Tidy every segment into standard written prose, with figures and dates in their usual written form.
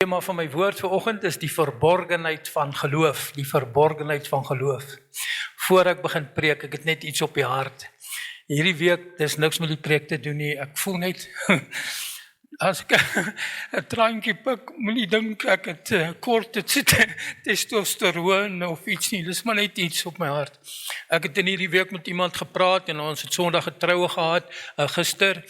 Thema van my woord vanoggend is die verborgenheid van geloof, die verborgenheid van geloof. Voor ek begin preek, ek het net iets op die hart. Hierdie week, dis niks met die preek te doen nie, ek voel net, as ek 'n drankjie pik, moenie dink ek het kort testosteron of iets nie, dis maar net iets op my hart. Ek het in hierdie week met iemand gepraat en ons het Sondag 'n troue gehad, gister,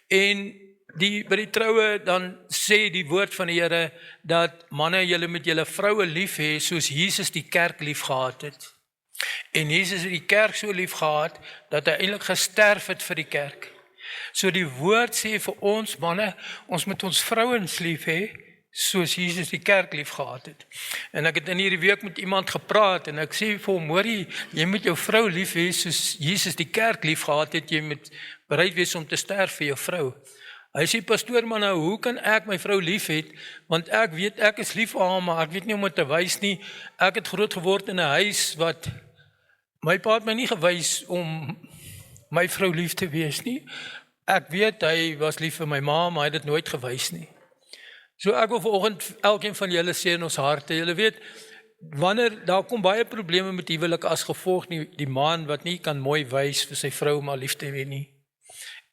en by die troue, dan sê die woord van die Here, dat manne, julle met julle vroue lief hê, soos Jesus die kerk lief gehad het. En Jesus het die kerk so lief gehad, dat hy eintlik gesterf het vir die kerk. So die woord sê vir ons manne, ons moet ons vrouens lief hê, soos Jesus die kerk lief gehad het. En ek het in hierdie week met iemand gepraat, en ek sê vir hom, hoorie, jy moet jou vrou lief hê, soos Jesus die kerk lief gehad het, jy moet bereid wees om te sterf vir jou vrou. Hy sê, pastoor, maar nou, hoe kan ek my vrou lief het? Want ek weet, ek is lief vir haar, maar ek weet nie om het te wys nie. Ek het groot geword in 'n huis wat, my pa het my nie gewys om my vrou lief te wees nie. Ek weet, hy was lief vir my ma, maar hy het dit nooit gewys nie. So ek wil vanoggend elkeen van julle sê in ons harte, julle weet, wanneer, daar kom baie probleme met huwelik as gevolg die man wat nie kan mooi wys vir sy vrou maar lief te hê nie.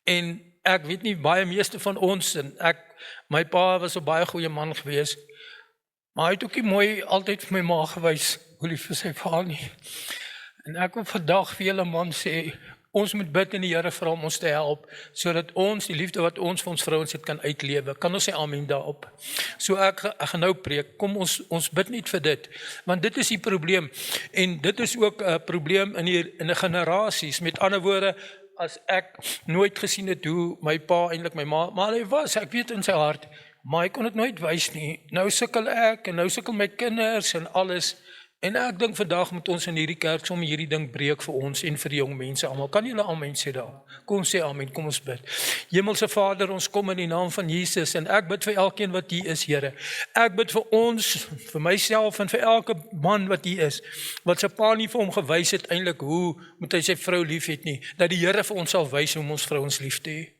En ek weet nie, baie meeste van ons, en my pa was 'n baie goeie man gewees, maar hy het ook nie mooi altyd vir my ma gewys, hoe lief vir sy pa nie. En ek wil vandag vir julle man sê, ons moet bid in die Here vir hom ons te help, sodat ons die liefde wat ons vir ons vrouens het kan uitlewe. Kan ons sê amen daarop? So ek gaan nou preek, kom ons bid net vir dit, want dit is die probleem, en dit is ook 'n probleem in die generasies, met ander woorde, as ek nooit gesien het hoe my pa eintlik my ma, maar hy was, ek weet in sy hart, maar hy kon dit nooit wys nie. Nou sukkel ek, en nou sukkel my kinders, en alles, en ek dink vandag moet ons in hierdie kerk sommer hierdie ding breek vir ons, en vir die jong mense almal. Kan julle amen sê daar? Kom sê amen, kom ons bid. Hemelse Vader, ons kom in die naam van Jesus, en ek bid vir elkeen wat hier is, Here. Ek bid vir ons, vir myself, en vir elke man wat hier is, wat sy pa nie vir hom gewys het, eintlik hoe moet hy sy vrou lief het nie, dat die Here vir ons sal wys hoe om ons vrouens lief te hê.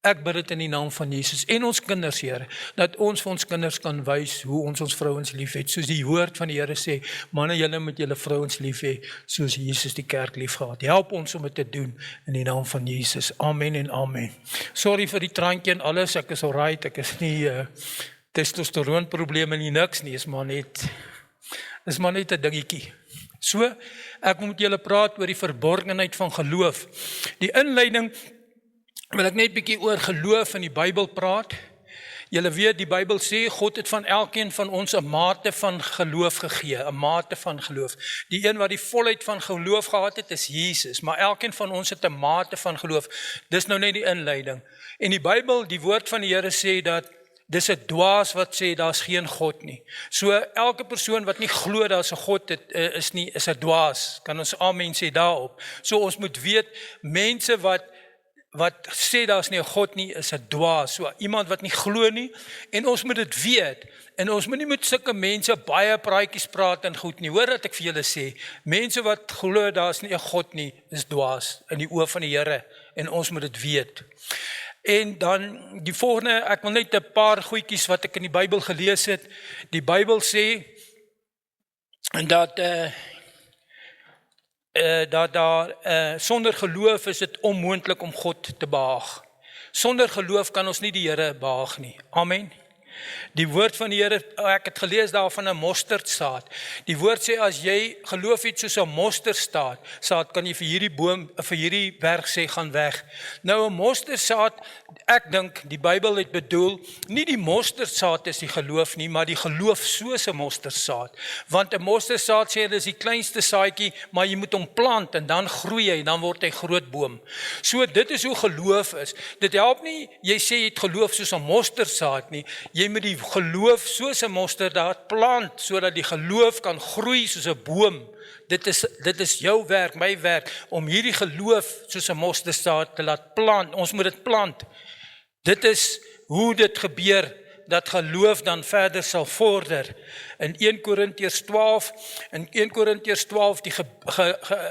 Ek bid dit in die naam van Jesus, en ons kinders, Here, dat ons vir ons kinders kan wys hoe ons vrouens lief het, soos die woord van die Here sê, manne, julle moet julle vrouens lief hê, soos Jesus die kerk lief gehad. Help ons om dit te doen, in die naam van Jesus. Amen en amen. Sorry vir die traantjie en alles, ek is alright, ek is nie testosteronprobleme nie, niks nie, is maar net 'n dingetjie. So, ek moet julle praat oor die verborgenheid van geloof. Die inleiding wil ek net bietjie oor geloof in die Bybel praat. Julle weet, die Bybel sê, God het van elkeen van ons 'n mate van geloof gegee, 'n mate van geloof. Die een wat die volheid van geloof gehad het, is Jesus, maar elkeen van ons het 'n mate van geloof. Dis nou net die inleiding. En die Bybel, die woord van die Here sê dat, dis 'n dwaas wat sê, daar's geen God nie. So, elke persoon wat nie glo daar's 'n God is 'n dwaas. Kan ons amen sê daarop? So, ons moet weet, mense wat sê daar's nie 'n God nie, is 'n dwaas, so iemand wat nie glo nie, en ons moet dit weet, en ons moet nie met sulke mense baie praatjies praat en goed nie. Hoor wat ek vir julle sê, mense wat glo daar's nie 'n God nie, is dwaas in die oë van die Here, en ons moet dit weet. En dan die volgende, ek wil net 'n paar goedjies wat ek in die Bybel gelees het. Die Bybel sê, dat daar sonder geloof is dit onmoontlik om God te behaag. Sonder geloof kan ons nie die Here behaag nie. Amen. Die woord van die Here, ek het gelees daarvan 'n mosterdsaad. Die woord sê, as jy geloof het soos 'n mosterdsaad, kan jy vir hierdie berg sê, gaan weg. Nou 'n mosterdsaad, ek dink die Bybel het bedoel, nie die mosterdsaad is die geloof nie, maar die geloof soos 'n mosterdsaad. Want 'n mosterdsaad sê, dit is die kleinste saadjie, maar jy moet hom plant, en dan groei hy, dan word hy groot boom. So dit is hoe geloof is. Dit help nie, jy sê jy het geloof soos 'n mosterdsaad nie, jy moet die geloof soos 'n mosterdsaad plant, sodat die geloof kan groei soos 'n boom. Dit is jou werk, my werk, om hierdie geloof soos 'n mosterdsaad te laat plant. Ons moet dit plant. Dit is hoe dit gebeur, dat geloof dan verder sal vorder. In 1 Korintiërs 12,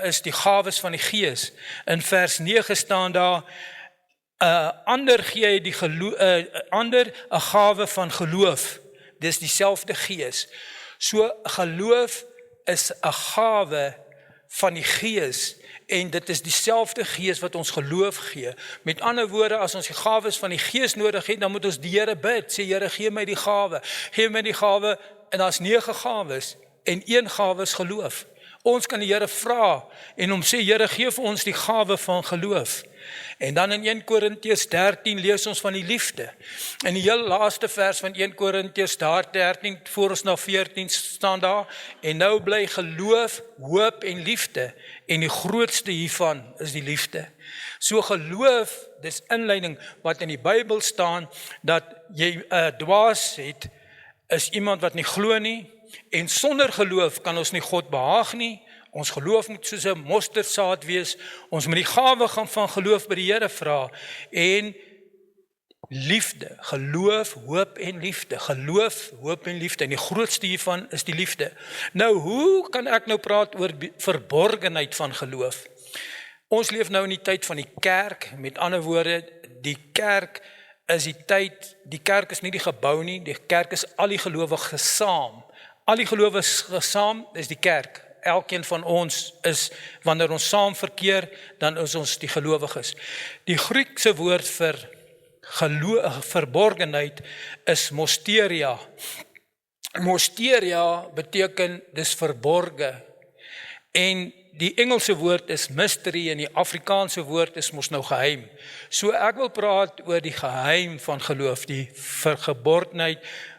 is die gawes van die Gees. In vers 9 staan daar, ander gee hy ander 'n gawe van geloof, dis dieselfde Gees. So geloof is 'n gawe van die Gees en dit is dieselfde Gees wat ons geloof gee. Met ander woorde, as ons die gawes van die Gees nodig het, dan moet ons die Here bid, sê Here, gee my die gawe. Gee my die gawe en daar's 9 gawes en 1 gawe is geloof. Ons kan die Here vra en hom sê, Here, gee vir ons die gawe van geloof. En dan in 1 Korintiërs 13 lees ons van die liefde. In die heel laaste vers van 1 Korintiërs 13 voor ons na 14 staan daar, en nou bly geloof, hoop en liefde, en die grootste hiervan is die liefde. So geloof, dis inleiding wat in die Bybel staan, dat jy dwaas het, is iemand wat nie glo nie, en sonder geloof kan ons nie God behaag nie. Ons geloof moet soos 'n mosterdsaad wees. Ons moet die gawe van geloof by die Here vra. En liefde, geloof, hoop en liefde. Geloof, hoop en liefde. En die grootste hiervan is die liefde. Nou, hoe kan ek nou praat oor verborgenheid van geloof? Ons leef nou in die tyd van die kerk. Met ander woorde, die kerk is die kerk is nie die gebou nie. Die kerk is al die gelowiges saam. Al die gelowiges saam is die kerk. Elkeen van ons is, wanneer ons saam verkeer, dan is ons die gelowiges. Die Griekse woord vir verborgenheid is mosteria. Mosteria beteken dis verborge. En die Engelse woord is mystery en die Afrikaanse woord is mos nou geheim. So ek wil praat oor die geheim van geloof, die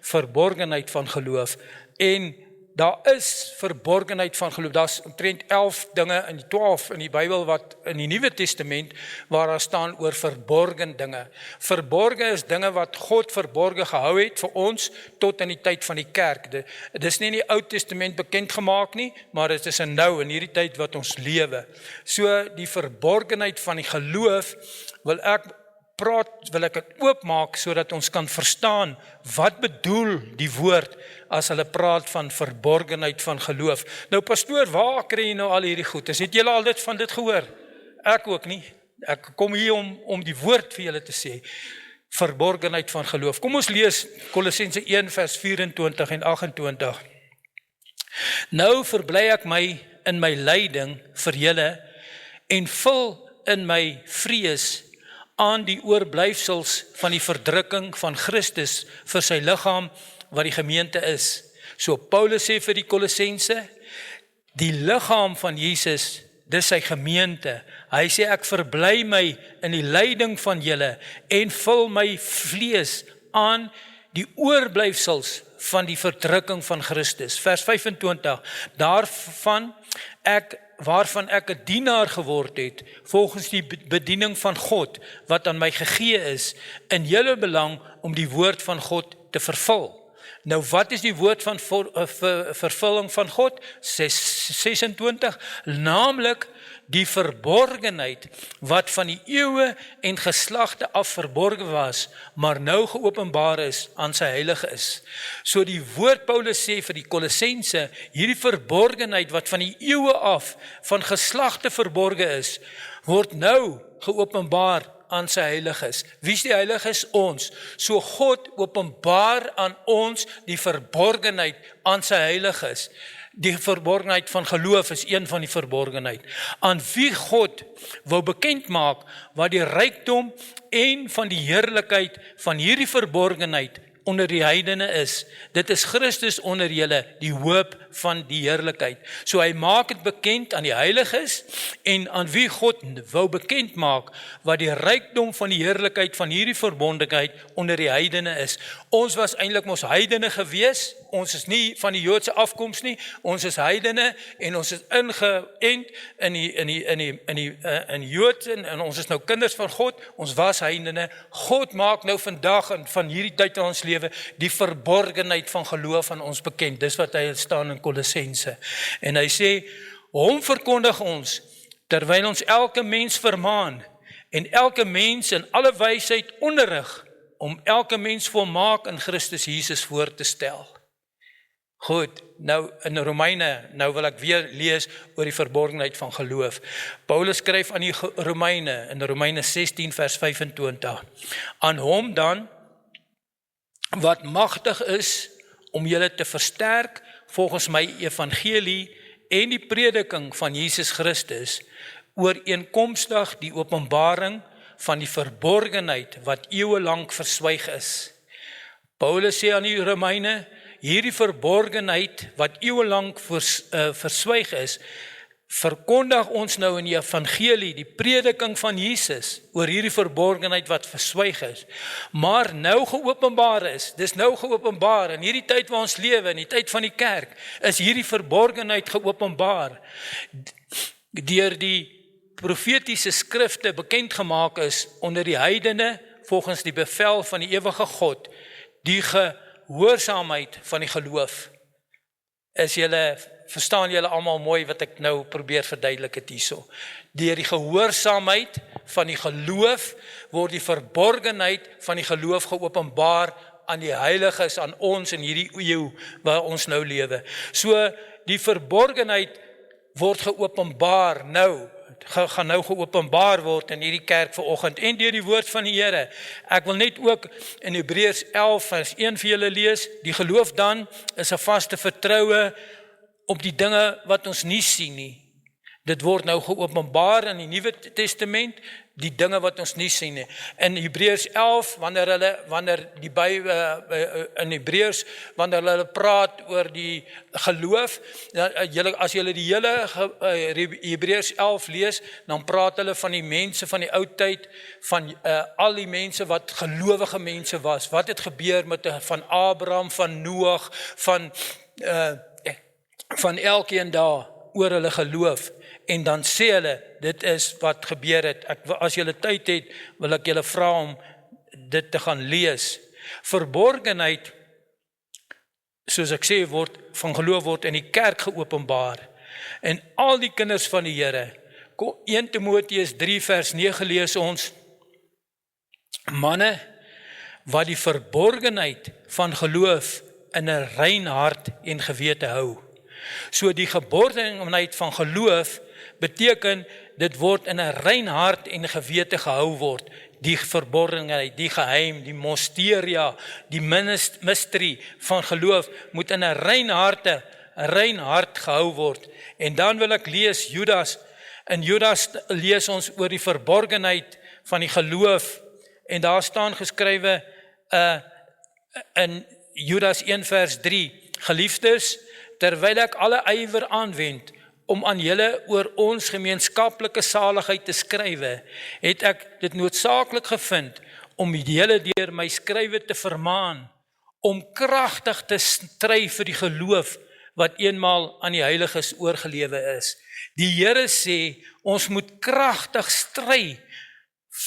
verborgenheid van geloof. En daar is verborgenheid van geloof. Daar's omtrent 11 dinge in die 12 in die Bybel wat in die Nuwe Testament waar daar staan oor verborgen dinge. Verborgen is dinge wat God verborgen gehou het vir ons tot in die tyd van die kerk. Dit is nie in die Ou Testament bekend gemaak nie, maar dit is nou in hierdie tyd wat ons lewe. So die verborgenheid van die geloof wil ek dit oopmaak sodat ons kan verstaan wat bedoel die woord as hulle praat van verborgenheid van geloof. Nou pastoor, waar kry jy nou al hierdie goed? Het julle al van dit gehoor? Ek ook nie. Ek kom hier om die woord vir julle te sê. Verborgenheid van geloof. Kom ons lees Kolossense 1 vers 24 en 28. Nou verbly ek my in my lyding vir julle en vul in my vrees aan die oorblyfsels van die verdrukking van Christus vir sy liggaam wat die gemeente is. So Paulus sê vir die Kolossense, die liggaam van Jesus, dis sy gemeente. Hy sê ek verbly my in die lyding van julle en vul my vlees aan die oorblyfsels van die verdrukking van Christus. Vers 25, waarvan ek 'n dienaar geword het, volgens die bediening van God, wat aan my gegee is, in julle belang om die woord van God te vervul. Nou wat is die woord van vervulling van God? 26, naamlik die verborgenheid wat van die eeue en geslagte af verborgen was, maar nou geopenbaar is aan sy heiliges. So die woord Paulus sê vir die Kolossense, hierdie verborgenheid wat van die eeue af van geslagte verborgen is, word nou geopenbaar aan sy heiliges. Wie is die heiliges? Ons. So God openbaar aan ons die verborgenheid aan sy heiliges. Die verborgenheid van geloof is een van die verborgenheid. Aan wie God wou bekend maak wat die rykdom en van die heerlikheid van hierdie verborgenheid onder die heidene is. Dit is Christus onder julle, die hoop van die heerlikheid. So hy maak het bekend aan die heiliges en aan wie God wou bekend maak wat die rykdom van die heerlikheid van hierdie verbondenheid onder die heidene is. Ons was eintlik mos heidene gewees. Ons is nie van die Joodse afkoms nie. Ons is heidene en ons is ingeënt in Jood en ons is nou kinders van God. Ons was heidene. God maak nou vandag en van hierdie tyd in ons lewe die verborgenheid van geloof aan ons bekend. Dis wat hy staan in Kolossense. En hy sê, hom verkondig ons, terwyl ons elke mens vermaan en elke mens in alle wysheid onderrig, om elke mens volmaak in Christus Jesus voor te stel. Goed, nou in Romeine, nou wil ek weer lees oor die verborgenheid van geloof. Paulus skryf aan die Romeine, in Romeine 16 vers 25, aan hom dan, wat magtig is om julle te versterk volgens my evangelie en die prediking van Jesus Christus, ooreenkomstig die openbaring van die verborgenheid wat eeuwenlang verswyg is. Paulus sê aan die Romeine, hierdie verborgenheid wat eeuwenlang verswyg is, verkondig ons nou in die evangelie, die prediking van Jesus, oor hierdie verborgenheid wat verswyg is, maar nou geopenbaar is, dis nou geopenbaar, in hierdie tyd waar ons lewe, in die tyd van die kerk, is hierdie verborgenheid geopenbaar, deur die profetiese skrifte bekend gemaak is, onder die heidene, volgens die bevel van die ewige God, die gehoorsaamheid van die geloof. Verstaan julle almal mooi wat ek nou probeer verduidelik het hierso. Deur die gehoorsaamheid van die geloof word die verborgenheid van die geloof geopenbaar aan die heiliges, aan ons in hierdie eeu waar ons nou lewe. So die verborgenheid word geopenbaar nou, gaan nou geopenbaar word in hierdie kerk vanoggend en deur die woord van die Here. Ek wil net ook in Hebreërs 11 vers 1 vir julle lees. Die geloof dan is 'n vaste vertroue op die dinge wat ons nie sien nie. Dit word nou geopenbaar in die Nuwe Testament, die dinge wat ons nie sien nie. In Hebreërs 11, wanneer hulle praat oor die geloof, as julle die hele Hebreërs 11 lees, dan praat hulle van die mense van die ou tyd, van al die mense wat gelowige mense was. Wat het gebeur van Abraham, van Noag, van elkeen daar oor hulle geloof, en dan sê hulle, dit is wat gebeur het. As julle tyd het, wil ek julle vra om dit te gaan lees. Verborgenheid, soos ek sê, van geloof word in die kerk geopenbaar, en al die kinders van die Here. 1 Timoteus 3 vers 9 lees ons, manne, wat die verborgenheid van geloof in 'n rein hart en gewete hou. So die geborgenheid van geloof beteken, dit word in 'n rein hart en gewete gehou word. Die verborgenheid, die geheim, die mysteria, die mystery van geloof moet in 'n rein hart gehou word. En dan wil ek lees Judas. In Judas lees ons oor die verborgenheid van die geloof. En daar staan geskrywe in Judas 1 vers 3, geliefdes, terwyl ek alle ywer aanwend om aan julle oor ons gemeenskaplike saligheid te skrywe, het ek dit noodsaaklik gevind om julle deur my skrywe te vermaan, om kragtig te stry vir die geloof wat eenmaal aan die heiliges oorgelewe is. Die Here sê, ons moet kragtig stry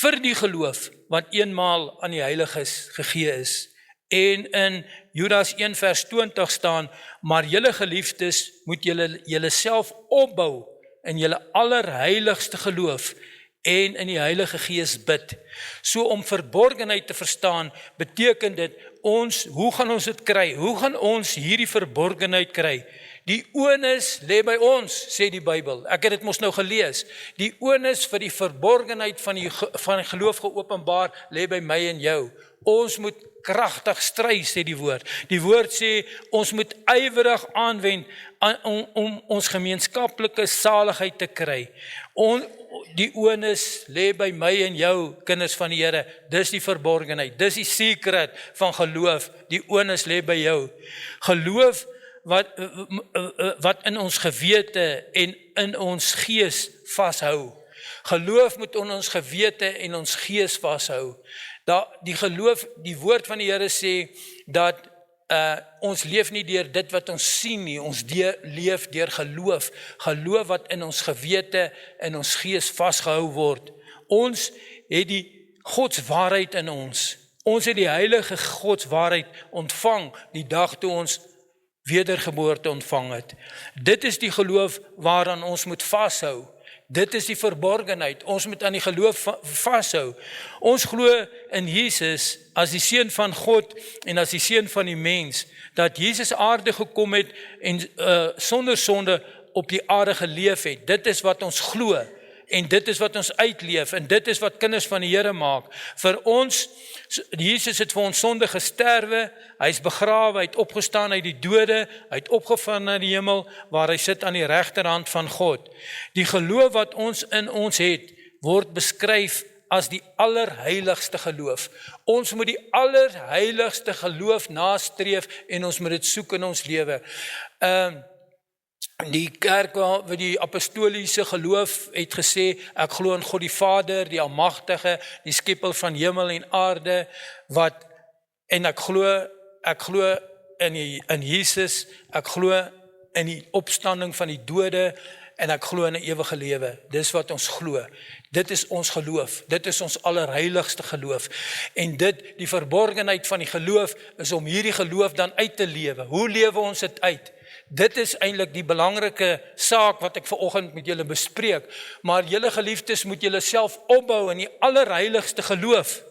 vir die geloof wat eenmaal aan die heiliges gegee is. En in Judas 1 vers 20 staan, maar julle geliefdes moet julle self opbou in julle allerheiligste geloof en in die Heilige Gees bid. So om verborgenheid te verstaan, beteken dit hoe gaan ons dit kry? Hoe gaan ons hierdie verborgenheid kry? Die onus lê by ons, sê die Bybel. Ek het dit mos nou gelees. Die onus vir die verborgenheid van die geloof geopenbaar lê by my en jou. Ons moet kragtig stry, sê die woord. Die woord sê, ons moet ywerig aanwend om ons gemeenskaplike saligheid te kry. Die onus lê by my en jou, kinders van die Here. Dis die verborgenheid, dis die secret van geloof. Die onus lê by jou. Geloof wat in ons gewete en in ons gees vashou. Geloof moet in ons gewete en ons gees vashou. Die geloof, die woord van die Here sê dat ons leef nie deur dit wat ons sien nie, ons leef deur geloof. Geloof wat in ons gewete en ons gees vasgehou word. Ons het die Gods waarheid in ons. Ons het die heilige Gods waarheid ontvang die dag toe ons wedergeboorte ontvang het. Dit is die geloof waaraan ons moet vashou. Dit is die verborgenheid. Ons moet aan die geloof vashou. Ons glo in Jesus as die seun van God en as die seun van die mens, dat Jesus aarde gekom het en sonder sonde op die aarde geleef het. Dit is wat ons glo. en dit is wat ons uitleef, en dit is wat kinders van die Here maak. Vir ons, Jesus het vir ons sonde gesterwe, hy is begrawe, hy het opgestaan uit die dode, hy het opgevang na die hemel, waar hy sit aan die regterhand van God. Die geloof wat ons in ons het, word beskryf as die allerheiligste geloof. Ons moet die allerheiligste geloof nastreef en ons moet dit soek in ons lewe. Die kerk waar die apostoliese geloof het gesê, ek glo in God die Vader, die Almagtige, die skepper van hemel en aarde, en ek glo in Jesus, ek glo in die opstanding van die dode, en ek glo in 'n ewige lewe. Dis wat ons glo. Dit is ons geloof. Dit is ons allerheiligste geloof. En die verborgenheid van die geloof, is om hierdie geloof dan uit te lewe. Hoe lewe ons dit uit? Dit is eintlik die belangrike saak wat ek vanoggend met julle bespreek. Maar julle geliefdes moet julle self opbou in die allerheiligste geloof.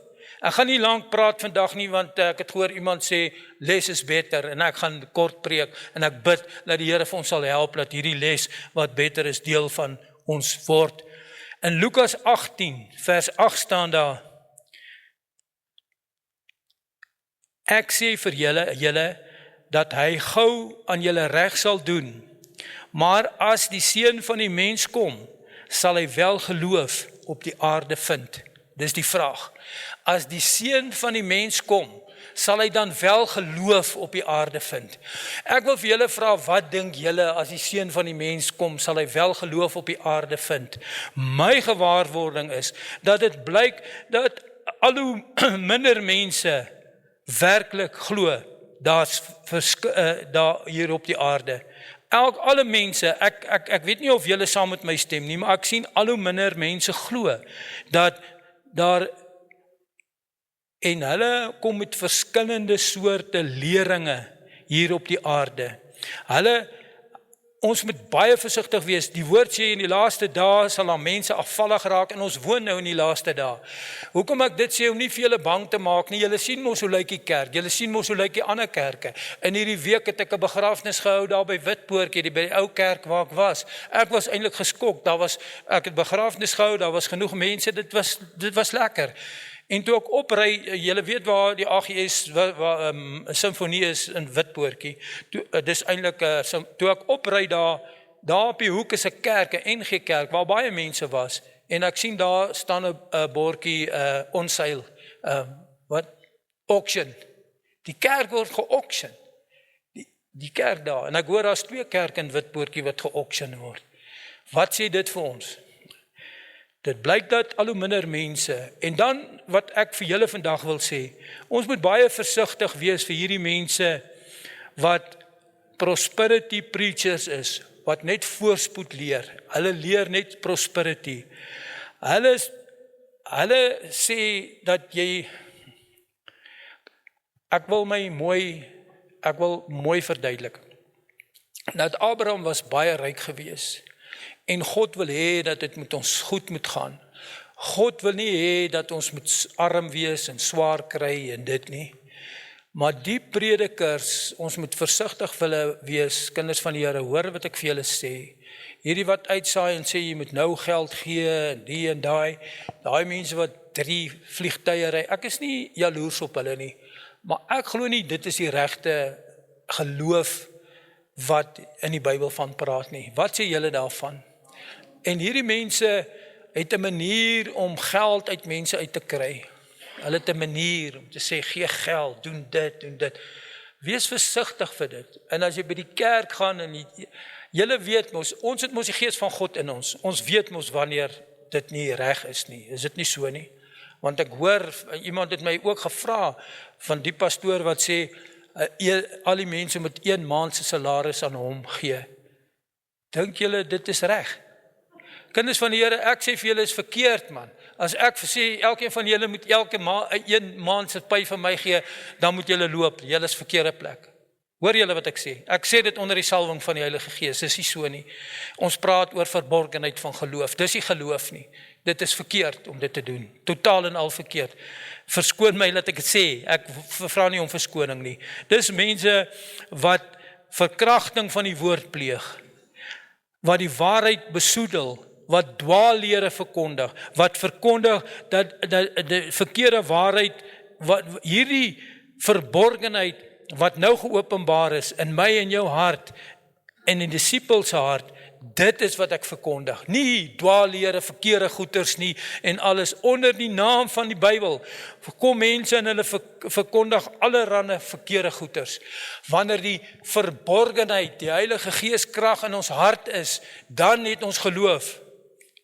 Ek gaan nie lank praat vandag nie, want ek het gehoor iemand sê, les is beter, en ek gaan kort preek, en ek bid, dat die Here vir ons sal help, dat hierdie les wat beter is, deel van ons word. In Lukas 18, vers 8 staan daar, ek sê vir julle, dat hy gou aan julle reg sal doen, maar as die Seun van die mens kom, sal hy wel geloof op die aarde vind. Dis die vraag. As die Seun van die mens kom, sal hy dan wel geloof op die aarde vind? Ek wil vir julle vra, wat dink julle as die Seun van die mens kom, sal hy wel geloof op die aarde vind? My gewaarwording is, dat dit blyk, dat al hoe minder mense werklik glo, daar hier op die aarde. Alle mense, ek weet nie of julle saam met my stem nie, maar ek sien al hoe minder mense glo, dat daar, en hulle kom met verskillende soorte leringe hier op die aarde. Ons moet baie versigtig wees. Die woord sê in die laaste dae sal daar mense afvallig raak, en ons woon nou in die laaste dae. Hoekom ek dit sê, om nie vir julle bang te maak nie. Julle sien mos hoe lyk die kerk, julle sien mos hoe lyk die ander kerke. In hierdie week het ek 'n begrafnis gehou daar by Witpoortjie, by die ou kerk waar ek was. Ek was eintlik geskok. Ek het begrafnis gehou, daar was genoeg mense, dit was lekker. En toe ek opry, julle weet waar die AGS Simfonie is in Witpoortjie. Dis eintlik, toe ek opry daar op die hoek is 'n kerk, 'n NG Kerk, waar baie mense was. En ek sien daar staan 'n bordjie on sale. Auction. Die kerk word ge-auction. Die kerk daar. En ek hoor daar's 2 kerke in Witpoortjie wat ge-auction word. Wat sê dit vir ons? Dit blyk dat al hoe minder mense, en dan wat ek vir julle vandag wil sê, ons moet baie versigtig wees vir hierdie mense wat prosperity preachers is, wat net voorspoed leer. Hulle leer net prosperity. Hulle sê dat ek wil mooi verduidelik, dat Abraham was baie ryk gewees. En God wil hê dat dit met ons goed moet gaan. God wil nie hê dat ons moet arm wees en swaar kry en dit nie. Maar die predikers, ons moet versigtig vir hulle wees, kinders van die Here, hoor wat ek vir julle sê. Hierdie wat uitsaai en sê jy moet nou geld gee en die en daai mense wat 3 vliegtuie ry, ek is nie jaloers op hulle nie, maar ek glo nie dit is die regte geloof wat in die Bybel van praat nie. Wat sê julle daarvan? En hierdie mense het 'n manier om geld uit mense uit te kry. Hulle het 'n manier om te sê, gee geld, doen dit. Wees versigtig vir dit. En as jy by die kerk gaan, en julle weet mos, ons het mos die Gees van God in ons. Ons weet mos wanneer dit nie reg is nie. Is dit nie so nie? Want ek hoor, iemand het my ook gevra, van die pastoor wat sê, al die mense moet 1 maand se salaris aan hom gee. Dink julle dit is reg? Kinders van die Here, ek sê vir julle is verkeerd, man. As ek sê, elkeen van julle moet 1 maand se pay van my gee, dan moet julle loop. Julle is verkeerde plek. Hoor julle wat ek sê? Ek sê dit onder die salwing van die Heilige Gees. Dis nie so nie. Ons praat oor verborgenheid van geloof. Dis nie geloof nie. Dit is verkeerd om dit te doen. Totaal en al verkeerd. Verskoon my dat ek dit sê. Ek vra nie om verskoning nie. Dis mense wat verkrachting van die woord pleeg. Wat die waarheid besoedel. wat dwaallere verkondig, wat verkondig dat die verkeerde waarheid, wat hierdie verborgenheid wat nou geopenbaar is in my en jou hart en in die disippels se hart, dit is wat ek verkondig. Nie dwaallere, verkeerde goeters nie en alles onder die naam van die Bybel. Kom mense en hulle verkondig allerhande verkeerde goeters. Wanneer die verborgenheid, die Heilige Gees krag in ons hart is, dan het ons geloof.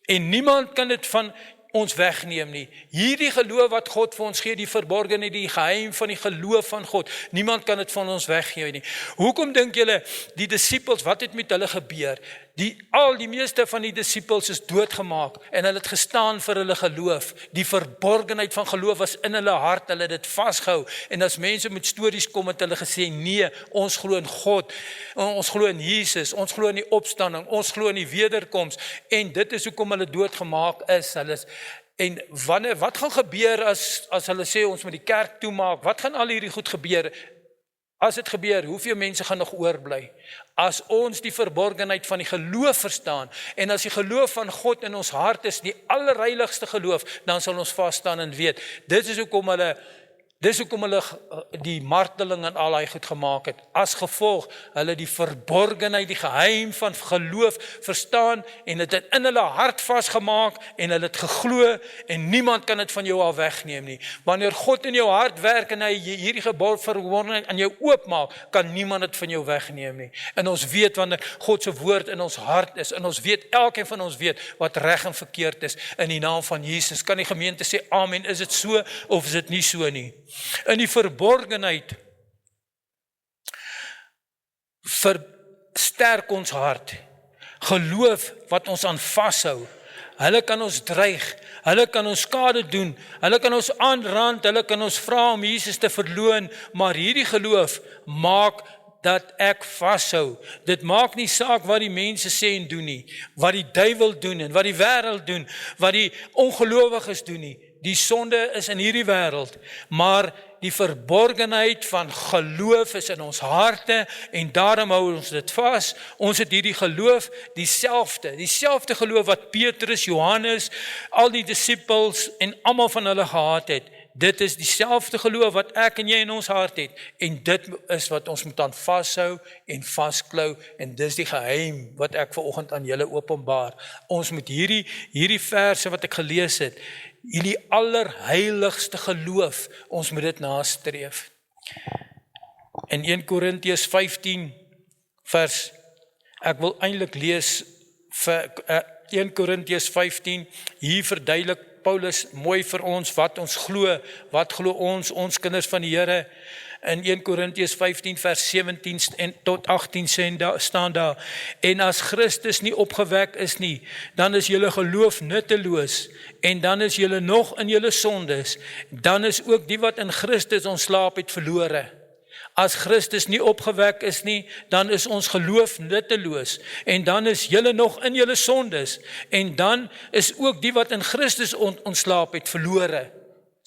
En niemand kan dit van ons wegneem nie. Hierdie geloof wat God vir ons gee, die verborgenheid, die geheim van die geloof van God, niemand kan dit van ons weggeef nie. Hoekom dink julle, die disippels, wat het met hulle gebeur? Die meeste van die disippels is doodgemaak en hulle het gestaan vir hulle geloof. Die verborgenheid van geloof was in hulle hart, hulle het dit vasgehou. En as mense met stories kom, het hulle gesê, nee, ons glo in God, ons glo in Jesus, ons glo in die opstanding, ons glo in die wederkoms. En dit is hoekom hulle doodgemaak is. En wat gaan gebeur as hulle sê, ons moet die kerk toemaak? Wat gaan al hierdie goed gebeur? As dit gebeur, hoeveel mense gaan nog oorbly? As ons die verborgenheid van die geloof verstaan, en as die geloof van God in ons hart is, die allerheiligste geloof, dan sal ons vasstaan en weet. Dis hoekom hulle die marteling en al die goed gemaak het. As gevolg, hulle die verborgenheid, die geheim van geloof verstaan, en het in hulle hart vasgemaak, en hulle het geglo, en niemand kan dit van jou al wegneem nie. Wanneer God in jou hart werk, en hy hierdie verborgenheid aan jou oopmaak, kan niemand dit van jou wegneem nie. En ons weet, wanneer God se woord in ons hart is, en ons weet, elkeen van ons weet, wat reg en verkeerd is, in die naam van Jesus. Kan die gemeente sê, amen, is dit so, of is dit nie so nie? In die verborgenheid versterk ons hart. Geloof wat ons aan vashou. Hulle kan ons dreig, hulle kan ons skade doen, hulle kan ons aanrand, hulle kan ons vra om Jesus te verloon, maar hierdie geloof maak dat ek vashou. Dit maak nie saak wat die mense sê en doen nie, wat die duiwel doen en wat die wêreld doen, wat die ongelowiges doen nie. Die sonde is in hierdie wêreld, maar die verborgenheid van geloof is in ons harte en daarom hou ons dit vas. Ons het hierdie geloof, dieselfde geloof wat Petrus, Johannes, al die disippels en almal van hulle gehad het. Dit is dieselfde geloof wat ek en jy in ons hart het en dit is wat ons moet aan vashou en vasklou en dis die geheim wat ek vanoggend aan julle openbaar. Ons moet hierdie verse wat ek gelees het, hierdie allerheiligste geloof, ons moet dit nastreef. In 1 Korintiërs 15 vers, ek wil eintlik lees 1 Korintiërs 15, hier verduidelik Paulus mooi vir ons wat ons glo, wat glo ons kinders van die Here. In 1 Korintiërs 15 vers 17 en tot 18 staan daar, en as Christus nie opgewek is nie, dan is julle geloof nutteloos, en dan is julle nog in julle sondes, dan is ook die wat in Christus ontslaap het verlore. As Christus nie opgewek is nie, dan is ons geloof nutteloos, en dan is julle nog in julle sondes, en dan is ook die wat in Christus ontslaap het verlore.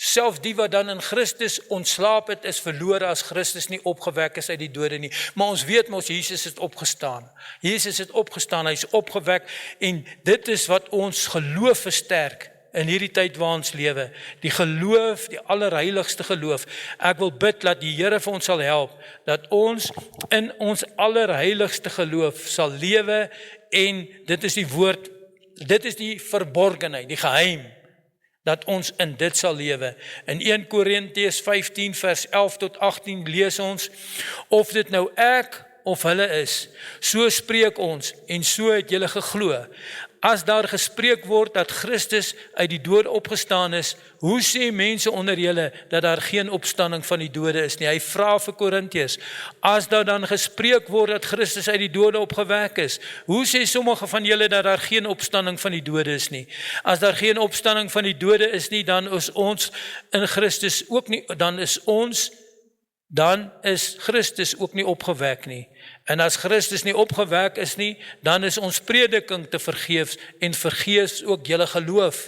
Selfs die wat dan in Christus ontslaap het, is verlore as Christus nie opgewek is uit die dode nie. Maar ons weet mos, Jesus het opgestaan. Jesus het opgestaan, hy is opgewek, en dit is wat ons geloof versterk in hierdie tyd waar ons lewe. Die geloof, die allerheiligste geloof. Ek wil bid dat die Here vir ons sal help, dat ons in ons allerheiligste geloof sal lewe, en dit is die woord, dit is die verborgenheid, die geheim, dat ons in dit sal lewe. In 1 Korintiërs 15 vers 11 tot 18 lees ons, of dit nou ek of hulle is, so spreek ons, en so het julle geglo. As daar gespreek word dat Christus uit die dood opgestaan is, hoe sê mense onder julle dat daar geen opstanding van die dode is nie? Hy vra vir Korintiërs, as daar dan gespreek word dat Christus uit die dode opgewek is, hoe sê sommige van julle dat daar geen opstanding van die dode is nie? As daar geen opstanding van die dode is nie, dan is ons in Christus ook nie, dan is Christus ook nie opgewek nie. En as Christus nie opgewek is nie, dan is ons prediking te vergeefs en vergeefs ook julle geloof.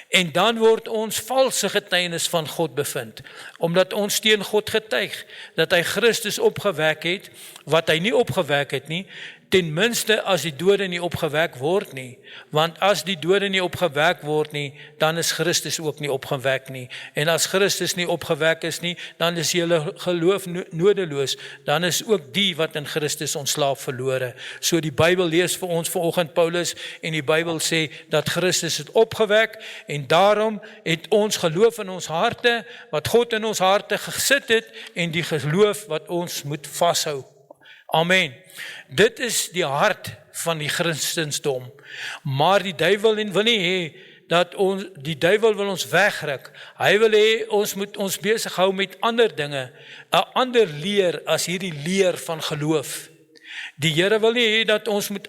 En dan word ons valse getuienis van God bevind, omdat ons teen God getuig, dat hy Christus opgewek het, wat hy nie opgewek het nie, ten minste as die dode nie opgewek word nie, want as die dode nie opgewek word nie, dan is Christus ook nie opgewek nie, en as Christus nie opgewek is nie, dan is julle geloof nodeloos, dan is ook die wat in Christus ontslaap verlore. So die Bybel lees vir ons vanoggend Paulus, en die Bybel sê dat Christus het opgewek, en daarom het ons geloof in ons harte, wat God in ons harte gesit het, en die geloof wat ons moet vashou. Amen. Dit is die hart van die Christendom. Maar die duiwel wil nie hê dat die duiwel wil ons wegruk. Hy wil hê ons moet ons besig hou met ander dinge, 'n ander leer as hierdie leer van geloof. Die Here wil nie hê dat ons moet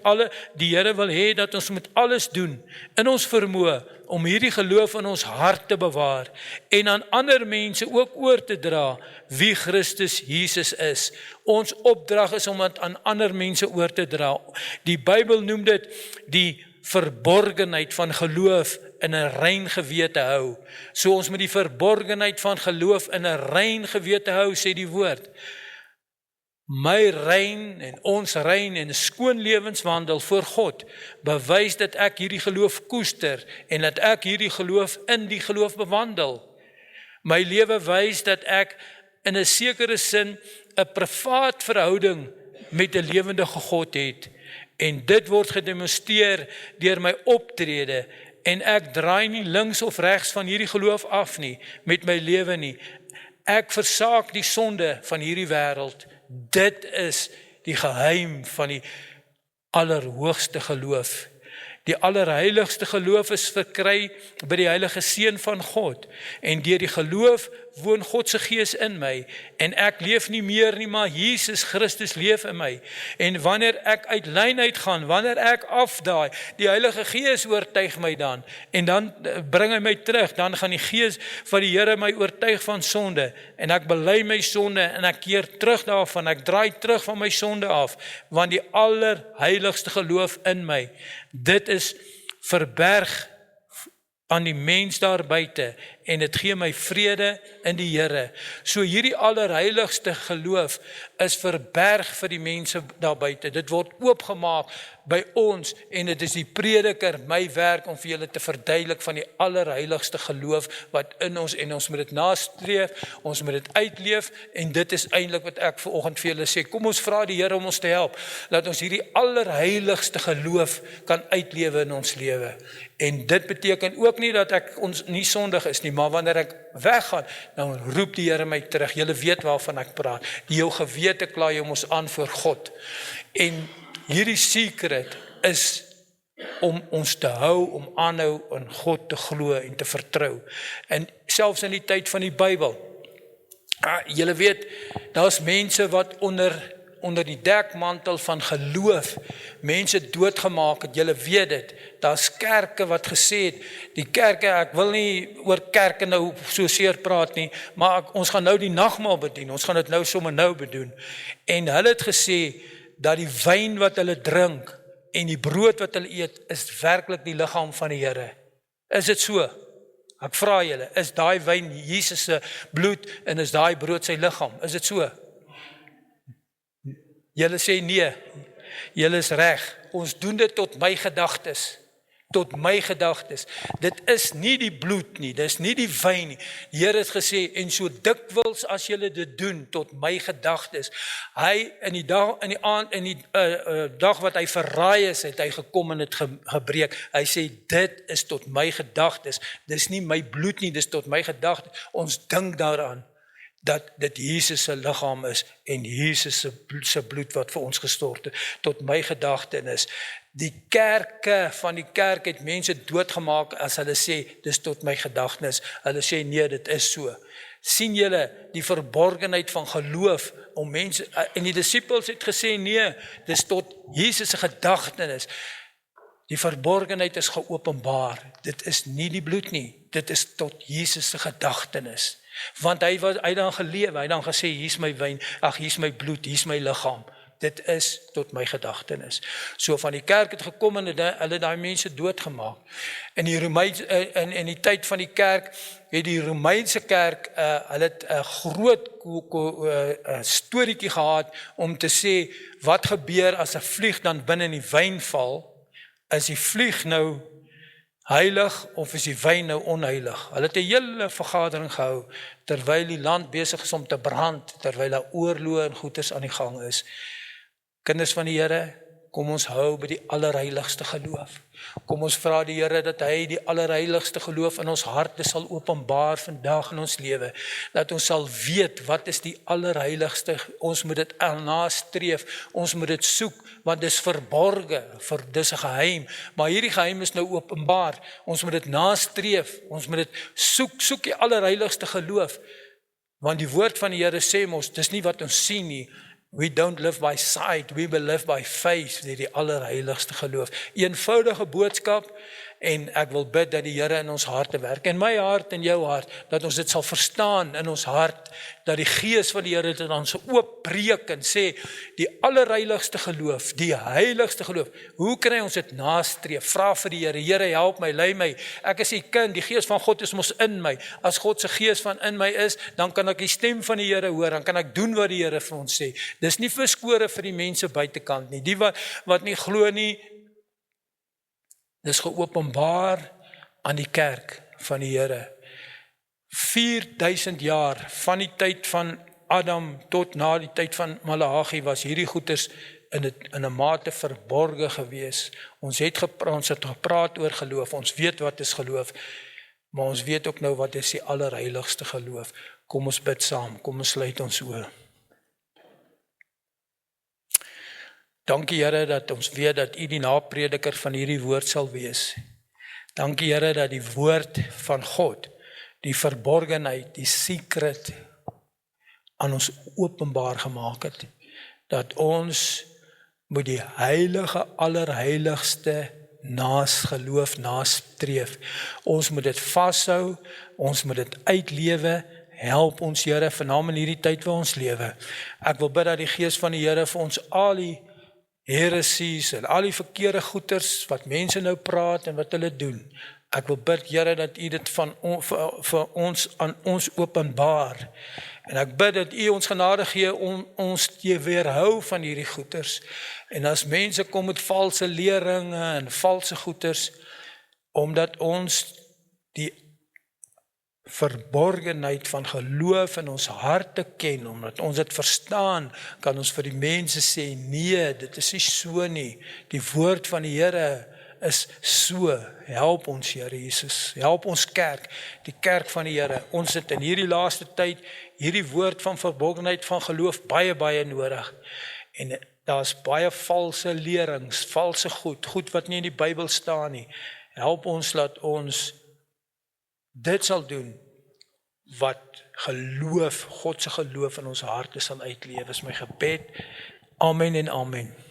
alles doen in ons vermoë om hierdie geloof in ons hart te bewaar en aan ander mense ook oor te dra wie Christus Jesus is. Ons opdrag is om dit aan ander mense oor te dra. Die Bybel noem dit die verborgenheid van geloof in 'n rein gewete hou. So ons moet die verborgenheid van geloof in 'n rein gewete hou, sê die woord. My rein en ons rein en skoon lewenswandel voor God bewys dat ek hierdie geloof koester en dat ek hierdie geloof in die geloof bewandel. My lewe wys dat ek in 'n sekere sin 'n privaat verhouding met 'n lewendige God het, en dit word gedemonstreer deur my optrede, en ek draai nie links of regs van hierdie geloof af nie met my lewe nie. Ek versaak die sonde van hierdie wêreld. Dit is die geheim van die allerhoogste geloof. Die allerheiligste geloof is verkry by die Heilige Seun van God, en deur die geloof woon God se Gees in my, en ek leef nie meer nie, maar Jesus Christus leef in my. En wanneer ek uit lyn uitgaan, wanneer ek afdaai, die Heilige Gees oortuig my dan, en dan bring hy my terug, dan gaan die Gees van die Here my oortuig van sonde, en ek bely my sonde, en ek keer terug daarvan, ek draai terug van my sonde af, want die allerheiligste geloof in my, dit is verberg aan die mens daar buite, en dit gee my vrede in die Here. So hierdie allerheiligste geloof is verberg vir die mense daar buite. Dit word oopgemaak by ons, en dit is die prediker, my werk, om vir julle te verduidelik van die allerheiligste geloof wat in ons, en ons moet dit nastreef, ons moet dit uitleef, en dit is eintlik wat ek vanoggend vir julle sê. Kom ons vra die Here om ons te help, dat ons hierdie allerheiligste geloof kan uitlewe in ons lewe. En dit beteken ook nie dat ek ons nie sondig is nie, maar wanneer ek weggaan, dan roep die Here my terug. Julle weet waarvan ek praat. Die jou gewete kla jou mos aan voor God. En hierdie secret is om ons te hou, om aanhou in God te glo en te vertrou. En selfs in die tyd van die Bybel, julle weet, daar's mense wat onder die dekmantel van geloof mense doodgemaak het. Julle weet dit. Daar's kerke wat gesê het, die kerke, ek wil nie oor kerke nou so seer praat nie, maar ons gaan nou die nagmaal bedien, ons gaan dit nou sommer nou bedoen. En hulle het gesê dat die wyn wat hulle drink en die brood wat hulle eet is werklik die liggaam van die Here. Is dit so? Ek vra julle, is daai wyn Jesus se bloed en is daai brood sy liggaam? Is dit so? Julle sê nee, julle is reg. Ons doen dit tot my gedagtes. Tot my gedagtes. Dit is nie die bloed nie, dit is nie die wyn nie. Die Here het gesê, en so dikwels as julle dit doen, tot my gedagtes. Hy in die dag wat hy verraai is, het hy gekom en het gebreek. Hy sê, dit is tot my gedagtes. Dit is nie my bloed nie, dit is tot my gedagtes. Ons dink daaraan dat dit Jesus se liggaam is en Jesus se bloed wat vir ons gestort het, tot my gedagtenis. Die kerke van die kerk het mense doodgemaak as hulle sê, dis tot my gedagtenis. Hulle sê, nee, dit is so. Sien julle die verborgenheid van geloof om mense, en die disippels het gesê, nee, dis tot Jesus se gedagtenis. Die verborgenheid is geopenbaar. Dit is nie die bloed nie, dit is tot Jesus se gedagtenis. Want hy dan gelewe, hy dan gesê, hier's my wyn, hier's my bloed, hier's my liggaam. dit is tot my gedagtenis. So van die kerk het gekom en hulle daai mense doodgemaak. In die tyd van die kerk het die Romeinse kerk hulle het 'n groot storieetjie gehad om te sê wat gebeur as 'n vlieg dan binne in die wyn val. Is die vlieg nou heilig of is die wyn nou onheilig? Hulle het 'n hele vergadering gehou terwyl die land besig is om te brand, terwyl daar oorloë en goeters aan die gang is. Kinders van die Here, kom ons hou by die allerheiligste geloof. Kom ons vra die Here dat hy die allerheiligste geloof in ons harte sal openbaar vandag in ons lewe. Dat ons sal weet wat is die allerheiligste. Ons moet dit nastreef, ons moet dit soek, want dit is verborge, dis 'n geheim. Maar hierdie geheim is nou openbaar. Ons moet dit nastreef, ons moet dit soek die allerheiligste geloof. Want die woord van die Here sê ons, dis nie wat ons sien nie. We don't live by sight, we will live by faith, die allerheiligste geloof. Eenvoudige boodskap en ek wil bid dat die Here in ons harte werk. In my hart en jou hart, dat ons dit sal verstaan in ons hart, dat die Gees van die Here dit aan ons oopbreek en sê, die allerheiligste geloof, die heiligste geloof. Hoe kry ons dit nastreef? Vra vir die Here, Here help my, lei my. Ek is die kind, die Gees van God is mos in my. As God se Gees van in my is, dan kan ek die stem van die Here hoor, dan kan ek doen wat die Here vir ons sê. Dis nie verskore vir die mense buitekant nie, die wat nie glo nie. Dis geopenbaar aan die kerk van die Here. 4000 jaar van die tyd van Adam tot na die tyd van Maleagi was hierdie goeders in 'n mate verborge gewees. Ons het gepraat oor geloof, ons weet wat is geloof, maar ons weet ook nou wat is die allerheiligste geloof. Kom ons bid saam, kom ons sluit ons oë. Dankie Here dat ons weet dat U die naprediker van hierdie woord sal wees. Dankie Here dat die woord van God, die verborgenheid, die secret aan ons openbaar gemaak het. Dat ons moet die heilige allerheiligste geloof nastreef. Ons moet dit vashou, ons moet dit uitlewe. Help ons Here vanaand in hierdie tyd waar ons lewe. Ek wil bid dat die Gees van die Here vir ons al die heresies en al die verkeerde goeters wat mense nou praat en wat hulle doen. Ek wil bid Here dat U dit vir ons aan ons openbaar. En ek bid dat U ons genade gee om ons te weerhou van hierdie goeters. En as mense kom met valse leringe en valse goeters, omdat ons die verborgenheid van geloof in ons harte ken, omdat ons dit verstaan, kan ons vir die mense sê, nee, dit is nie so nie. Die woord van die Here is so. Help ons Here Jesus, help ons kerk, die kerk van die Here. Ons het in hierdie laaste tyd, hierdie woord van verborgenheid van geloof baie nodig. En daar's baie valse lerings, valse goed wat nie in die Bybel staan nie. Help ons dat ons dit sal doen wat geloof, God se geloof in ons harte sal uitleef. Is my gebed. Amen en amen.